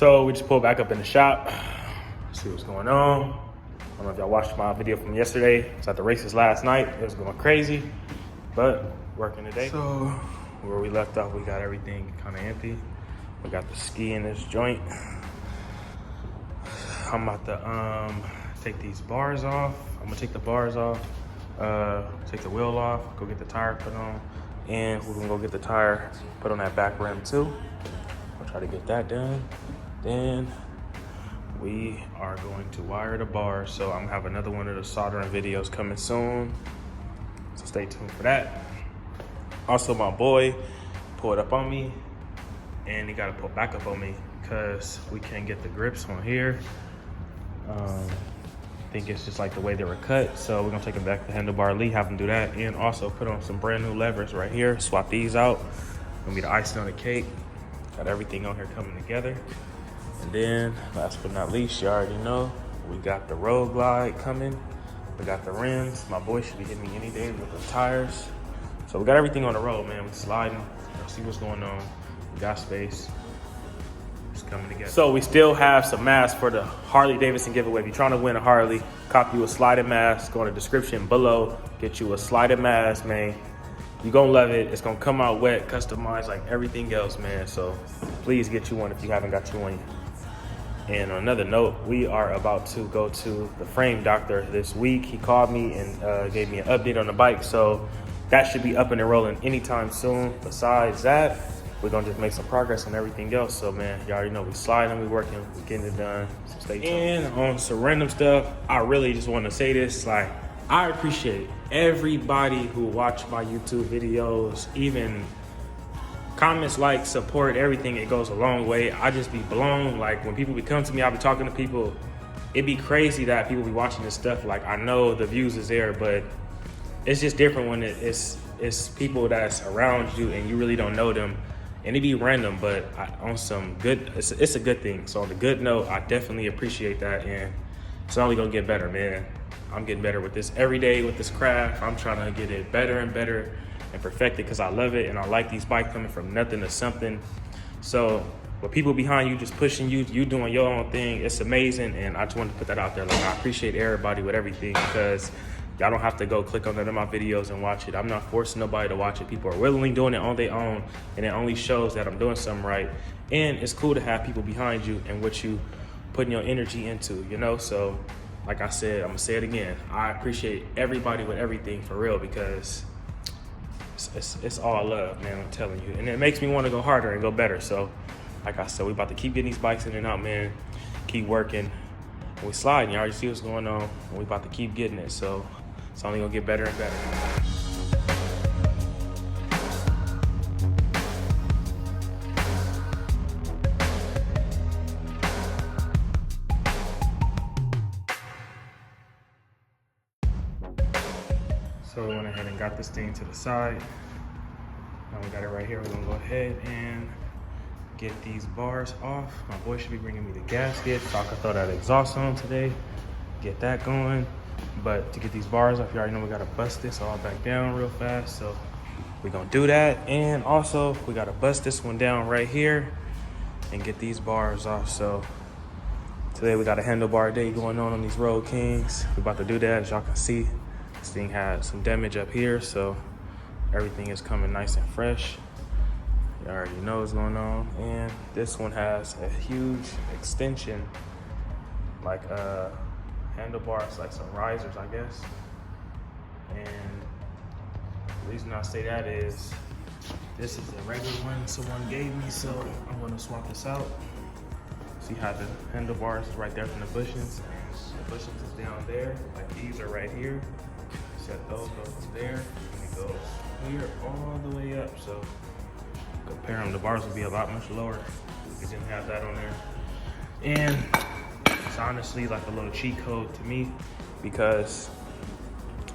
So we just pulled back up in the shop, see what's going on. I don't know if y'all watched my video from yesterday. I was at the races last night. It was going crazy, but working today. So where we left off, we got everything kind of empty. We got the ski in this joint. I'm about to take these bars off. I'm gonna take the bars off, take the wheel off, go get the tire put on, and we're gonna go get the tire put on that back rim too. I'll try to get that done. Then we are going to wire the bars. So I'm gonna have another one of the soldering videos coming soon. So stay tuned for that. Also, my boy pulled up on me and he got to pull back up on me because we can't get the grips on here. I think it's just like the way they were cut. So we're gonna take them back to Handlebar Lee, have them do that, and also put on some brand new levers right here. Swap these out. Gonna be the icing on the cake. Got everything on here coming together. And then, last but not least, you already know, we got the road glide coming. We got the rims. My boy should be hitting me any day with the tires. So we got everything on the road, man. We're sliding. Let's see what's going on. We got space. It's coming together. So we still have some masks for the Harley-Davidson giveaway. If you're trying to win a Harley, copy you a sliding mask. Go in the description below. Get you a sliding mask, man. You're gonna love it. It's gonna come out wet, customized like everything else, man. So please get you one if you haven't got you one. And on another note, we are about to go to the frame doctor this week. He called me and gave me an update on the bike. So that should be up and rolling anytime soon. Besides that, we're gonna just make some progress on everything else. So man, you already know we sliding, we working, we getting it done. So stay tuned. And on some random stuff, I really just want to say this, like, I appreciate everybody who watch my YouTube videos, even comments, like, support, everything. It goes a long way. I just be blown. Like, when people be coming to me, I'll be talking to people. It'd be crazy that people be watching this stuff. Like, I know the views is there, but it's just different when it's people that's around you and you really don't know them. And it be random, but on some good, it's a good thing. So on the good note, I definitely appreciate that, and it's only gonna get better, man. I'm getting better with this every day with this craft. I'm trying to get it better and better and perfect it because I love it and I like these bikes coming from nothing to something. So with people behind you just pushing you, you doing your own thing, it's amazing. And I just wanted to put that out there. Like, I appreciate everybody with everything because y'all don't have to go click on none of my videos and watch it. I'm not forcing nobody to watch it. People are willingly doing it on their own, and it only shows that I'm doing something right. And it's cool to have people behind you and what you putting your energy into, you know? So like I said, I'm gonna say it again. I appreciate everybody with everything for real because it's all love, man, I'm telling you. And it makes me want to go harder and go better. So like I said, we about to keep getting these bikes in and out, man. Keep working. And we sliding, you already see what's going on. And we about to keep getting it. So it's only gonna get better and better. So we went ahead and got this thing to the side. Now we got it right here. We're gonna go ahead and get these bars off. My boy should be bringing me the gasket so I can throw that exhaust on today, get that going. But to get these bars off, you already know we gotta bust this all back down real fast. So we're gonna do that. And also we gotta bust this one down right here and get these bars off. So today we got a handlebar day going on these Road Kings. We're about to do that. As y'all can see, this thing had some damage up here, so everything is coming nice and fresh. You already know what's going on. And this one has a huge extension, like handlebars, like some risers, I guess. And the reason I say that is this is a regular one someone gave me, so I'm gonna swap this out. See how the handlebars is right there from the bushings. The bushings is down there, like these are right here. Set those goes there, and it goes here all the way up. So compare them, the bars would be a lot much lower if we didn't have that on there. And it's honestly like a little cheat code to me because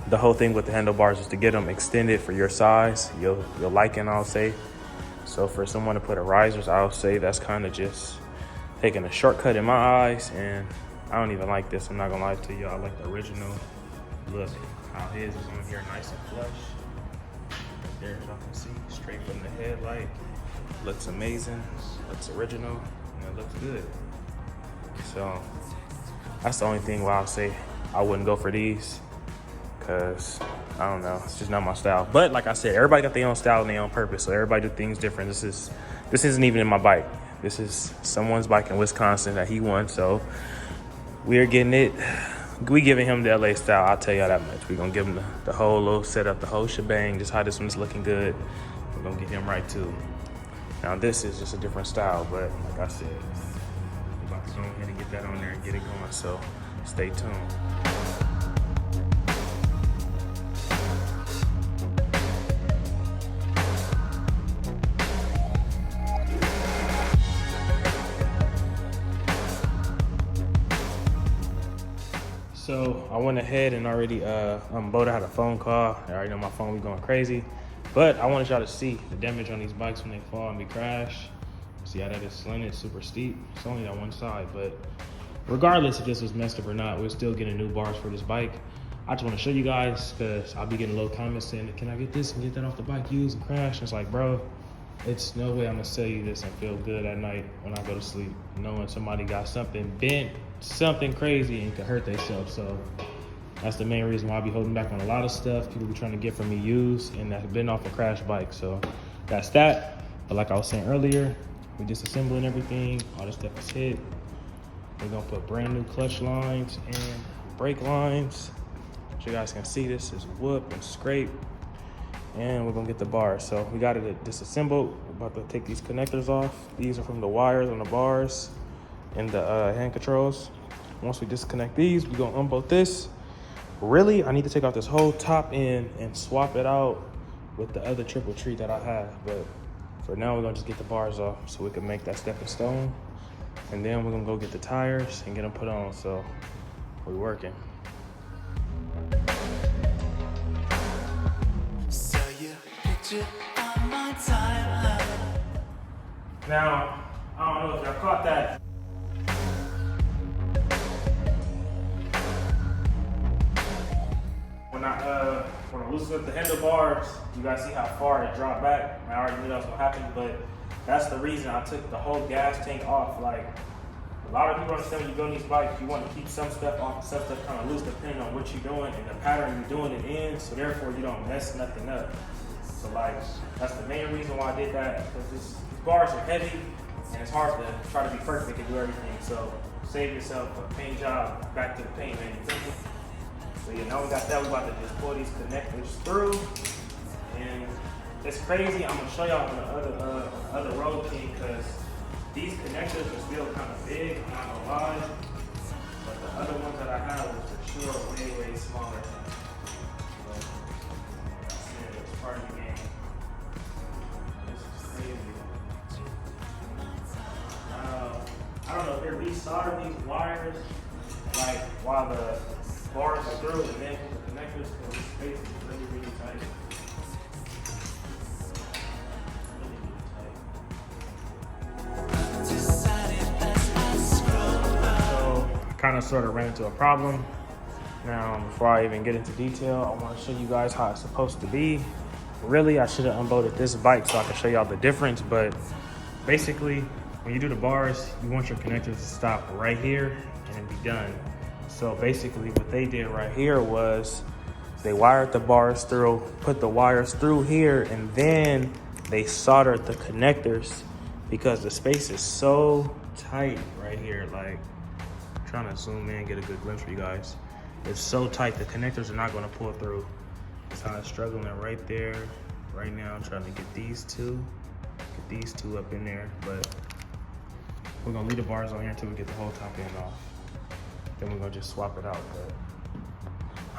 the whole thing with the handlebars is to get them extended for your size, your liking, I'll say. So for someone to put a risers, I'll say that's kind of just taking a shortcut in my eyes, and I don't even like this. I'm not gonna lie to you. I like the original look. How his is on here, nice and flush. There, as y'all can see, straight from the headlight. Looks amazing. Looks original. and it looks good. So that's the only thing where I'll say I wouldn't go for these, because I don't know, it's just not my style. But like I said, everybody got their own style and their own purpose, so everybody do things different. This isn't even in my bike. This is someone's bike in Wisconsin that he won, so we're getting it. We giving him the LA style, I'll tell y'all that much. We're gonna give him the whole little setup, the whole shebang, just how this one's looking good. We're gonna get him right too. Now this is just a different style, but like I said, I'm about to go ahead and get that on there and get it going, so stay tuned. So I went ahead and already unbolted. I had a phone call. I already know my phone be going crazy. But I wanted y'all to see the damage on these bikes when they fall and we crash. See how that is slanted, super steep. It's only on one side, but regardless if this was messed up or not, we're still getting new bars for this bike. I just want to show you guys, because I'll be getting little comments saying, can I get this and get that off the bike used and crash? And it's like, bro, it's no way I'm gonna sell you this and feel good at night when I go to sleep, knowing somebody got something bent, something crazy, and could hurt themselves. So that's the main reason why I be holding back on a lot of stuff people be trying to get from me used, and that's been off a crash bike. So that's that. But like I was saying earlier, we disassembling everything. All this stuff is hit. We're gonna put brand new clutch lines and brake lines. So you guys can see this is whoop and scrape. And we're gonna get the bars. So we got it disassembled. We're about to take these connectors off. These are from the wires on the bars and the hand controls. Once we disconnect these, we're gonna unbolt this. Really, I need to take out this whole top end and swap it out with the other triple tree that I have. But for now, we're gonna just get the bars off so we can make that stepping stone. And then we're gonna go get the tires and get them put on. So we're working. Now, I don't know if y'all caught that. When I loosen up the handlebars, you guys see how far it dropped back. I already knew that was gonna happen, but that's the reason I took the whole gas tank off. Like, a lot of people understand when you go on these bikes, you want to keep some stuff off, some stuff kind of loose depending on what you're doing and the pattern you're doing it in, so therefore you don't mess nothing up. So like, that's the main reason why I did that, because these bars are heavy and it's hard to try to be perfect and do everything. So save yourself a paint job, back to the paint manufacturer. So yeah, now we got that, we're about to just pull these connectors through. And it's crazy, I'm gonna show y'all on the other road thing, because these connectors are still kind of big, I'm not gonna lie. But the other ones that I have was for sure way smaller. But it's part of the game. This is crazy. I don't know if they're resoldering these wires, like while the bars are through, and then put the connectors, because this space is really tight. Kind of sort of ran into a problem. Now, before I even get into detail, I want to show you guys how it's supposed to be. Really, I should have unbolted this bike so I can show y'all the difference, but basically, when you do the bars, you want your connectors to stop right here and be done. So basically what they did right here was they wired the bars through, put the wires through here, and then they soldered the connectors, because the space is so tight right here. Like, trying to zoom in, get a good glimpse for you guys. It's so tight, the connectors are not gonna pull through. So I'm struggling right there. Right now, I'm trying to get these two up in there, but we're gonna leave the bars on here until we get the whole top end off. Then we're gonna just swap it out, but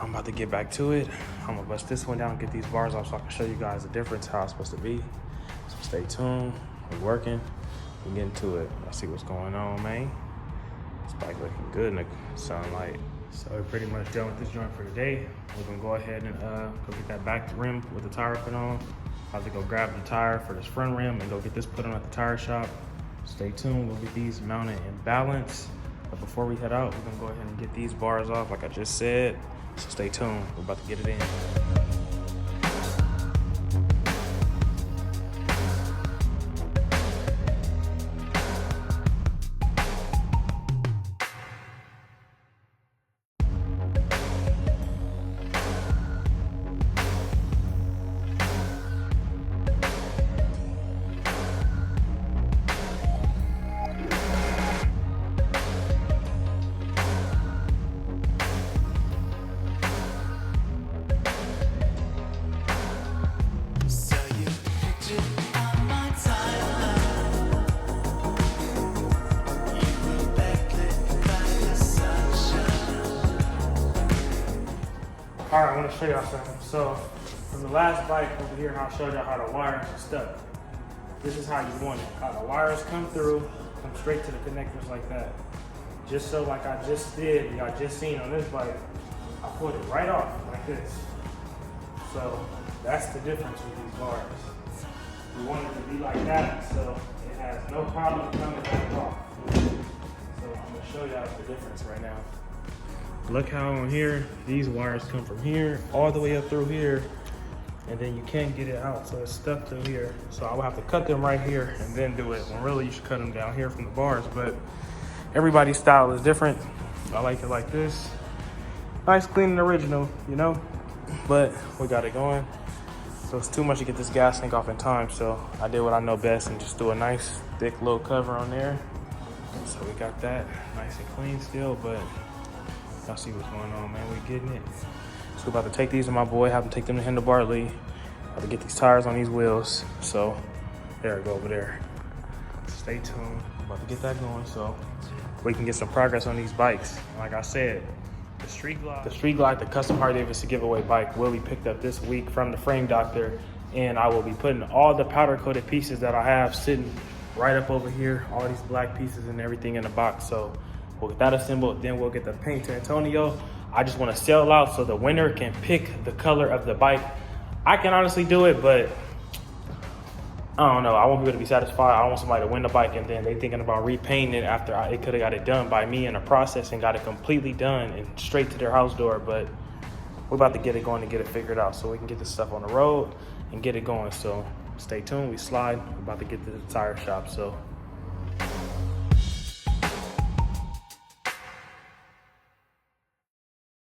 I'm about to get back to it. I'm gonna bust this one down, get these bars off so I can show you guys the difference, how it's supposed to be. So stay tuned, we're working, we're getting to it. Let's see what's going on, man. This bike looking good in the sunlight. So we're pretty much done with this joint for today. We're gonna go ahead and go get that back rim with the tire put on. I have to go grab the tire for this front rim and go get this put on at the tire shop. Stay tuned, we'll get these mounted in balance. But before we head out, we're gonna go ahead and get these bars off like I just said. So stay tuned, we're about to get it in. about to show y'all something. So from the last bike over here, I showed y'all how the wires are stuck. This is how you want it. How the wires come through, come straight to the connectors like that. Just so like I just did, y'all just seen on this bike, I pulled it right off like this. So that's the difference with these bars. We want it to be like that, so it has no problem coming back off. So I'm gonna show y'all the difference right now. Look how on here, these wires come from here all the way up through here, and then you can't get it out, so it's stuck through here. So I will have to cut them right here and then do it, when really you should cut them down here from the bars, but everybody's style is different. I like it like this. Nice, clean, and original, you know? But we got it going. So it's too much to get this gas tank off in time, so I did what I know best and just do a nice, thick little cover on there. So we got that nice and clean still, but y'all see what's going on, man. We're getting it. So we're about to take these to my boy, have him take them to Builtbydre. About to get these tires on these wheels. So there I go over there. Stay tuned. I'm about to get that going so we can get some progress on these bikes. Like I said, the Street Glide, the custom Harley-Davidson giveaway bike will be picked up this week from the frame doctor, and I will be putting all the powder coated pieces that I have sitting right up over here, all these black pieces and everything in the box. So we'll get that assembled, then we'll get the paint to Antonio. I just want to sell out so the winner can pick the color of the bike. I can honestly do it, but I don't know. I won't be able to be satisfied. I want somebody to win the bike and then they thinking about repainting it after it could have got it done by me in the process and got it completely done and straight to their house door. But we're about to get it going and get it figured out so we can get this stuff on the road and get it going. So stay tuned. We slide. We're about to get to the tire shop. So